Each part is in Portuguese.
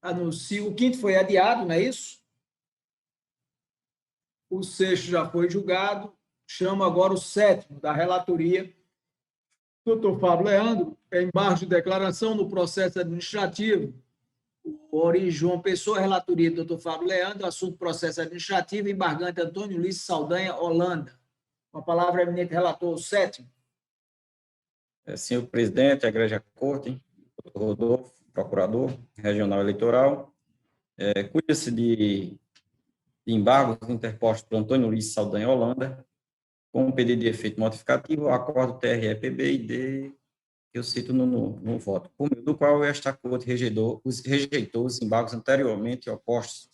anuncio, o quinto foi adiado, não é isso? O sexto já foi julgado. Chamo agora o sétimo da relatoria. Doutor Fábio Leandro, embargo de declaração no processo administrativo. O Ori João Pessoa, relatoria do doutor Fábio Leandro, assunto processo administrativo, embargante Antônio Luiz Saldanha, Holanda. Com a palavra, eminente relator, o sétimo. Senhor presidente, a Igreja Corte, doutor Rodolfo, procurador regional eleitoral, cuida-se de embargos interpostos por Antônio Luiz Saldanha, Holanda, com um pedido de efeito modificativo ao acordo TRE-PB-ID, que eu cito no voto, por meio do qual esta Corte rejeitou os embargos anteriormente opostos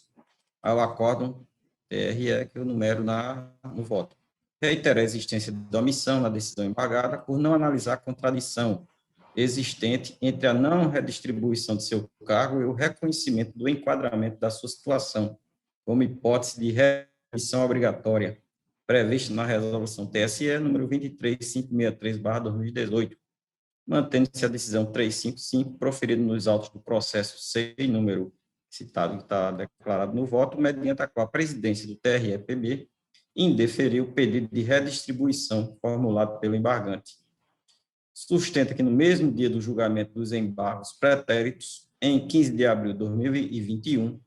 ao acordo TRE, que eu numero no voto. Reitera a existência de omissão na decisão embargada por não analisar a contradição existente entre a não redistribuição de seu cargo e o reconhecimento do enquadramento da sua situação como hipótese de remissão obrigatória, prevista na resolução TSE número 23563/2018, mantendo-se a decisão 355, proferida nos autos do processo 6, número citado, que está declarado no voto, mediante a qual a presidência do TRE-PB indeferiu o pedido de redistribuição formulado pelo embargante. Sustenta que no mesmo dia do julgamento dos embargos pretéritos, em 15 de abril de 2021,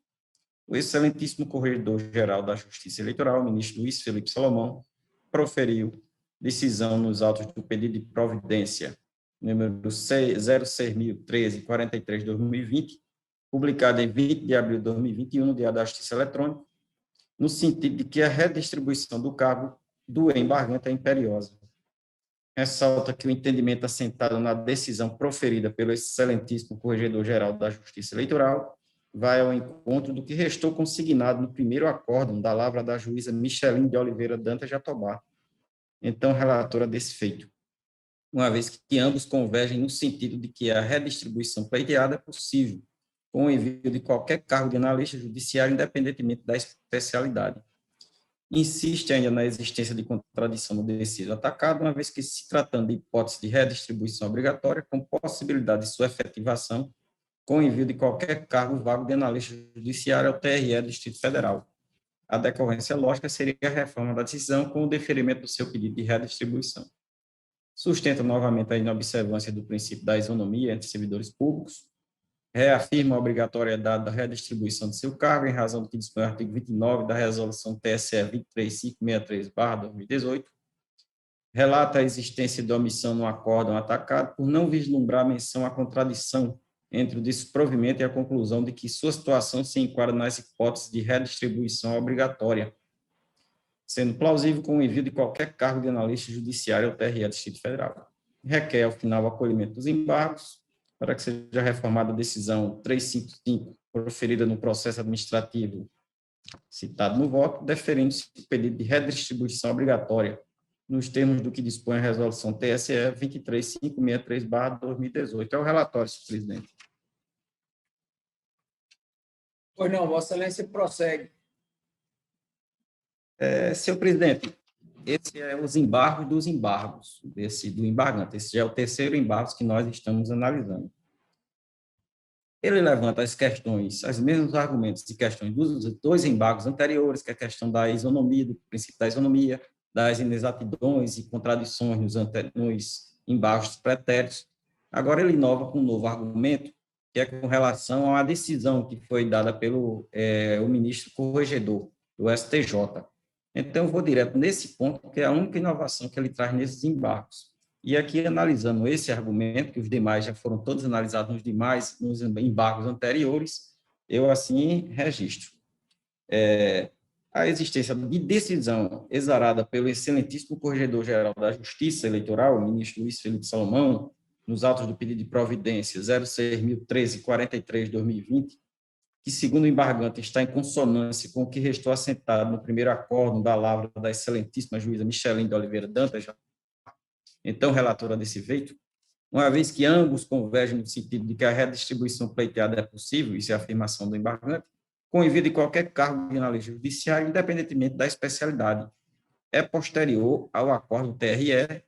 o excelentíssimo Corregedor-Geral da Justiça Eleitoral, o ministro Luiz Felipe Salomão, proferiu decisão nos autos do pedido de providência número 06.013/43/2020, publicado em 20 de abril de 2021, no Diário da Justiça Eletrônica, no sentido de que a redistribuição do cargo do embargante é imperiosa. Ressalta que o entendimento assentado na decisão proferida pelo excelentíssimo Corregedor-Geral da Justiça Eleitoral vai ao encontro do que restou consignado no primeiro acórdão da lavra da juíza Micheline de Oliveira Dantas Jatobá, então relatora desse feito, uma vez que ambos convergem no sentido de que a redistribuição pleiteada é possível, com o envio de qualquer cargo de analista judiciário, independentemente da especialidade. Insiste ainda na existência de contradição no deciso atacado, uma vez que, se tratando de hipótese de redistribuição obrigatória, com possibilidade de sua efetivação, com o envio de qualquer cargo vago de analista judiciário ao TRE do Distrito Federal. A decorrência lógica seria a reforma da decisão com o deferimento do seu pedido de redistribuição. Sustenta novamente a inobservância do princípio da isonomia entre servidores públicos, reafirma a obrigatoriedade da redistribuição de seu cargo em razão do que dispõe o artigo 29 da resolução TSE 23563/2018, relata a existência de omissão no acórdão atacado por não vislumbrar menção à contradição entre o desprovimento e a conclusão de que sua situação se enquadra nas hipóteses de redistribuição obrigatória, sendo plausível com o envio de qualquer cargo de analista judiciário ao TRE do Distrito Federal. Requer, ao final, o acolhimento dos embargos, para que seja reformada a decisão 355, proferida no processo administrativo citado no voto, deferindo-se o pedido de redistribuição obrigatória, nos termos do que dispõe a resolução TSE 23563/2018. É o relatório, senhor presidente. Pois não, Vossa Excelência prossegue. Senhor presidente, esse é os embargos dos embargos, do embargante. Esse já é o terceiro embargo que nós estamos analisando. Ele levanta as questões, os mesmos argumentos de questões dos dois embargos anteriores, que é a questão da isonomia, do princípio da isonomia, das inexatidões e contradições nos embargos pretéritos. Agora ele inova com um novo argumento, que é com relação à decisão que foi dada pelo o ministro corregedor do STJ. Então, eu vou direto nesse ponto, que é a única inovação que ele traz nesses embargos. E aqui, analisando esse argumento, que os demais já foram todos analisados nos embargos anteriores, eu, assim, registro. A existência de decisão exarada pelo excelentíssimo Corregedor-Geral da Justiça Eleitoral, o ministro Luiz Felipe Salomão, nos autos do pedido de providência 06.013/43/2020, que, segundo o embargante, está em consonância com o que restou assentado no primeiro acórdão da lavra da excelentíssima juíza Micheline de Oliveira Dantas, então relatora desse feito, uma vez que ambos convergem no sentido de que a redistribuição pleiteada é possível, isso é a afirmação do embargante, com envio de qualquer cargo de analista judiciário, independentemente da especialidade, é posterior ao acordo TRE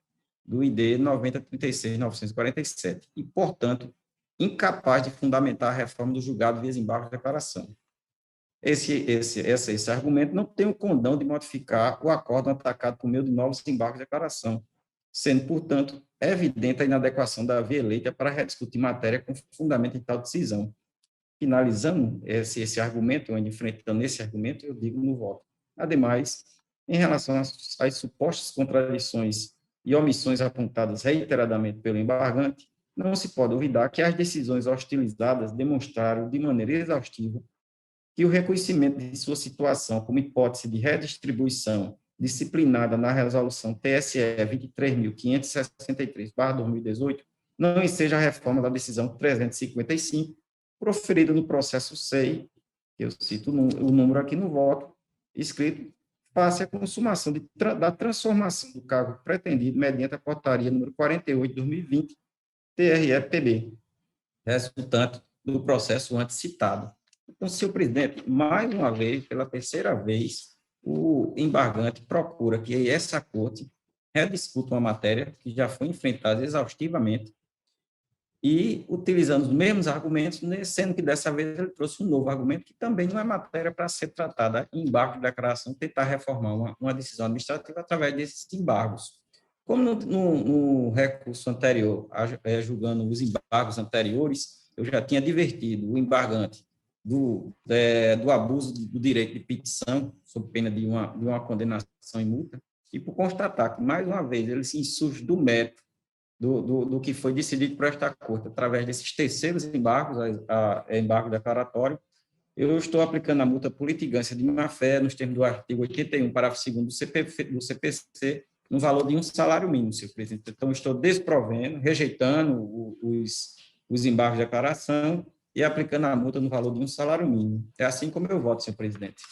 do ID 9036/947, e, portanto, incapaz de fundamentar a reforma do julgado via embargo de declaração. Esse argumento não tem o condão de modificar o acórdão atacado por meio de novos embargos de declaração, sendo, portanto, evidente a inadequação da via eleita para rediscutir matéria com fundamento em tal decisão. Finalizando esse argumento, ou enfrentando esse argumento, eu digo no voto. Ademais, em relação às supostas contradições e omissões apontadas reiteradamente pelo embargante, não se pode duvidar que as decisões hostilizadas demonstraram de maneira exaustiva que o reconhecimento de sua situação como hipótese de redistribuição disciplinada na resolução TSE 23.563/2018 não enseja a reforma da decisão 355, proferida no processo SEI, eu cito o número aqui no voto, escrito, face à consumação da transformação do cargo pretendido mediante a portaria número 48 de 2020, TRE-PB, resultante do processo antes citado. Então, senhor presidente, mais uma vez, pela terceira vez, o embargante procura que essa corte rediscuta uma matéria que já foi enfrentada exaustivamente e utilizando os mesmos argumentos, sendo que dessa vez ele trouxe um novo argumento que também não é matéria para ser tratada em embargo de declaração, tentar reformar uma decisão administrativa através desses embargos. Como no recurso anterior, julgando os embargos anteriores, eu já tinha advertido o embargante do abuso do direito de petição, sob pena de uma condenação em multa, e por constatar que, mais uma vez, ele se insurge do mérito do que foi decidido por esta Corte, através desses terceiros embargos, embargo declaratório, eu estou aplicando a multa por litigância de má-fé, nos termos do artigo 81, parágrafo 2º do CPC, no valor de um salário mínimo, senhor presidente. Então, estou desprovendo, rejeitando os embargos de declaração e aplicando a multa no valor de um salário mínimo. É assim como eu voto, senhor presidente.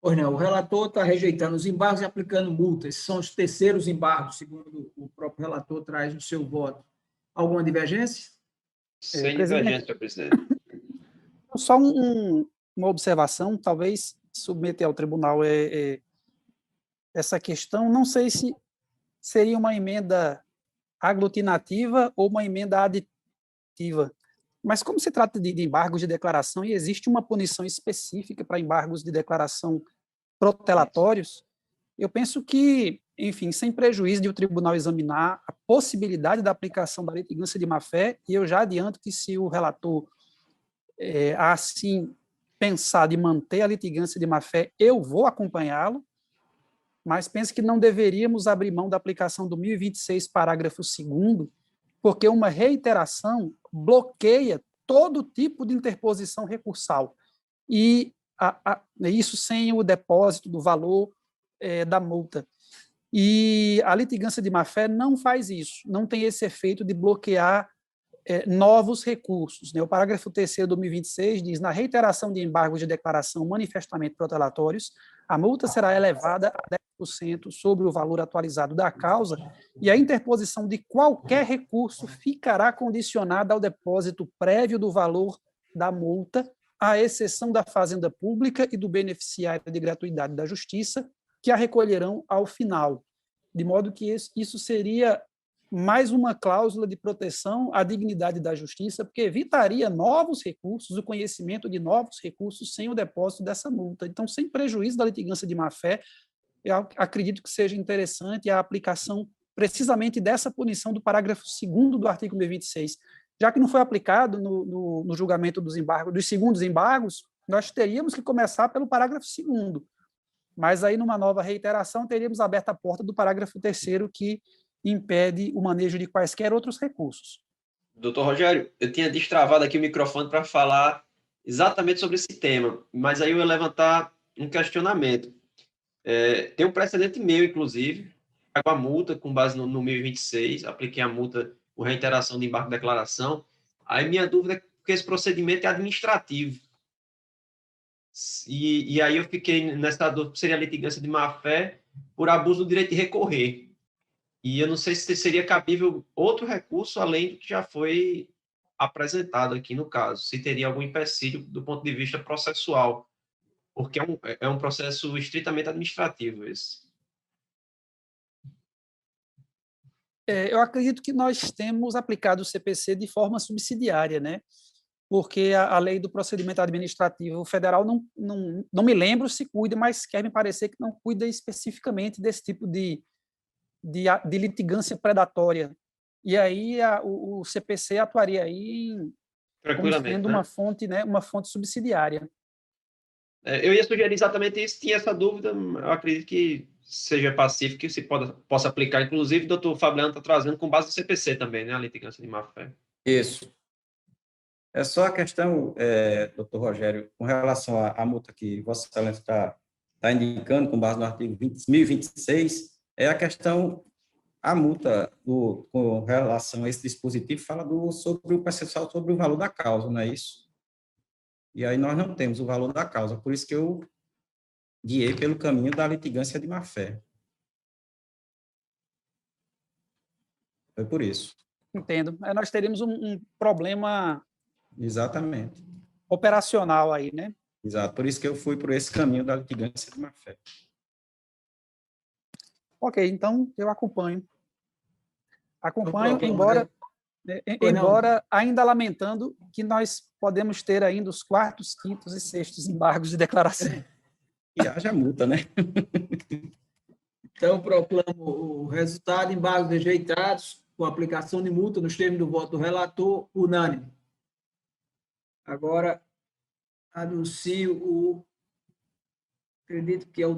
Pois não, o relator está rejeitando os embargos e aplicando multas. Esses são os terceiros embargos, segundo o próprio relator traz no seu voto. Alguma divergência? Sem divergência, presidente. Só uma observação, talvez submeter ao tribunal essa questão. Não sei se seria uma emenda aglutinativa ou uma emenda aditiva. Mas como se trata de embargos de declaração e existe uma punição específica para embargos de declaração protelatórios, eu penso que, enfim, sem prejuízo de o tribunal examinar a possibilidade da aplicação da litigância de má-fé, e eu já adianto que se o relator assim pensar de manter a litigância de má-fé, eu vou acompanhá-lo, mas penso que não deveríamos abrir mão da aplicação do 1026, parágrafo 2º, porque uma reiteração bloqueia todo tipo de interposição recursal. E isso sem o depósito do valor da multa. E a litigância de má-fé não faz isso, não tem esse efeito de bloquear novos recursos. Né? O parágrafo 3º do 1026 diz: na reiteração de embargos de declaração manifestamente protelatórios, a multa será elevada a 10% sobre o valor atualizado da causa e a interposição de qualquer recurso ficará condicionada ao depósito prévio do valor da multa, à exceção da Fazenda Pública e do beneficiário de gratuidade da Justiça, que a recolherão ao final. De modo que isso seria mais uma cláusula de proteção à dignidade da justiça, porque evitaria novos recursos, o conhecimento de novos recursos sem o depósito dessa multa. Então, sem prejuízo da litigância de má-fé, eu acredito que seja interessante a aplicação precisamente dessa punição do parágrafo 2º do artigo 1026. Já que não foi aplicado no julgamento dos embargos, dos segundos embargos, nós teríamos que começar pelo parágrafo 2º. Mas aí, numa nova reiteração, teríamos aberto a porta do parágrafo 3º, que impede o manejo de quaisquer outros recursos. Doutor Rogério, eu tinha destravado aqui o microfone para falar exatamente sobre esse tema, mas aí eu ia levantar um questionamento. Tem um precedente meu, inclusive, pago a multa com base no 1026, apliquei a multa por reiteração de embargo de declaração. Aí minha dúvida é que esse procedimento é administrativo. E aí eu fiquei nessa dúvida, seria litigância de má-fé por abuso do direito de recorrer. E eu não sei se seria cabível outro recurso além do que já foi apresentado aqui no caso, se teria algum empecilho do ponto de vista processual, porque é um processo estritamente administrativo esse. Eu acredito que nós temos aplicado o CPC de forma subsidiária, né? Porque a lei do procedimento administrativo federal não me lembro se cuida, mas quer me parecer que não cuida especificamente desse tipo de litigância predatória. E aí o CPC atuaria aí como sendo uma fonte, né, uma fonte subsidiária. Eu ia sugerir exatamente isso, tinha essa dúvida, eu acredito que seja pacífico, que se possa aplicar. Inclusive, o doutor Fabiano está trazendo com base no CPC também, né, a litigância de má-fé. Isso. É só a questão, doutor Rogério, com relação à multa que Vossa Excelência está indicando, com base no artigo 1026, é a questão, a multa com relação a esse dispositivo fala sobre o percentual sobre o valor da causa, não é isso? E aí nós não temos o valor da causa, por isso que eu guiei pelo caminho da litigância de má-fé. Foi por isso. Entendo. Nós teríamos um problema Exatamente. operacional aí, né? Exato. Por isso que eu fui por esse caminho da litigância de má-fé. Ok, então eu acompanho. Acompanho, problema, embora ainda lamentando que nós podemos ter ainda os 4º, 5º e 6º embargos de declaração. E haja multa, né? Então, proclamo o resultado: embargos rejeitados, com aplicação de multa nos termos do voto do relator, unânime. Agora, anuncio acredito que é o